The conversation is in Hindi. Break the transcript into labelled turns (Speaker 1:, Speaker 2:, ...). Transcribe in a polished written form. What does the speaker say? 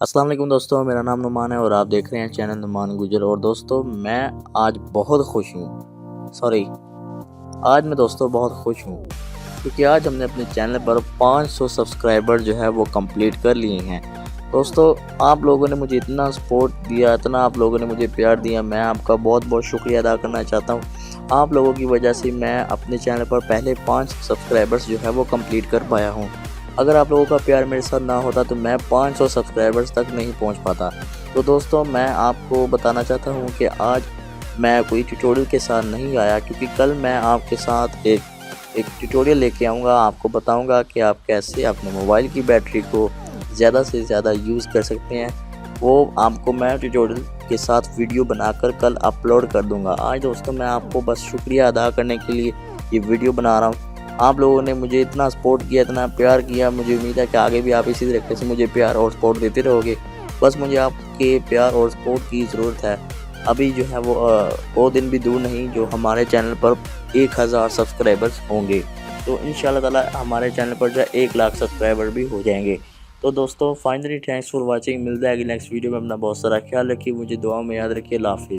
Speaker 1: अस्सलाम वालेकुम दोस्तों, मेरा नाम नुमान है और आप देख रहे हैं चैनल नुमान गुजर। और दोस्तों मैं आज बहुत खुश हूँ, आज मैं दोस्तों बहुत खुश हूँ क्योंकि आज हमने अपने चैनल पर 500 सब्सक्राइबर जो है वो कंप्लीट कर लिए हैं। दोस्तों आप लोगों ने मुझे इतना सपोर्ट दिया, इतना आप लोगों ने मुझे प्यार दिया, मैं आपका बहुत बहुत शुक्रिया अदा करना चाहता हूँ। आप लोगों की वजह से मैं अपने चैनल पर पहले 5 सब्सक्राइबर्स जो है वो कंप्लीट कर पाया हूँ। अगर आप लोगों का प्यार मेरे साथ ना होता तो मैं 500 सब्सक्राइबर्स तक नहीं पहुंच पाता। तो दोस्तों मैं आपको बताना चाहता हूं कि आज मैं कोई ट्यूटोरियल के साथ नहीं आया, क्योंकि कल मैं आपके साथ एक ट्यूटोरियल लेके आऊँगा। आपको बताऊंगा कि आप कैसे अपने मोबाइल की बैटरी को ज़्यादा से ज़्यादा यूज़ कर सकते हैं। वो आपको मैं ट्यूटोरियल के साथ वीडियो बनाकर कल अपलोड कर दूँगा। आज दोस्तों मैं आपको बस शुक्रिया अदा करने के लिए ये वीडियो बना रहा हूँ। आप लोगों ने मुझे इतना सपोर्ट किया, इतना प्यार किया, मुझे उम्मीद है कि आगे भी आप इसी तरीके से मुझे प्यार और सपोर्ट देते रहोगे। बस मुझे आपके प्यार और सपोर्ट की ज़रूरत है। अभी जो है वो दिन भी दूर नहीं जो हमारे चैनल पर 1000 सब्सक्राइबर्स होंगे। तो इंशाल्लाह ताला हमारे चैनल पर जो है 1 लाख सब्सक्राइबर भी हो जाएंगे। तो दोस्तों फाइनली थैंक्स फॉर वॉचिंग। मिलता है अगली नेक्स्ट वीडियो में। अपना बहुत सारा ख्याल रखिए, मुझे दुआ में याद रखिए। अल्लाह हाफ़िज़।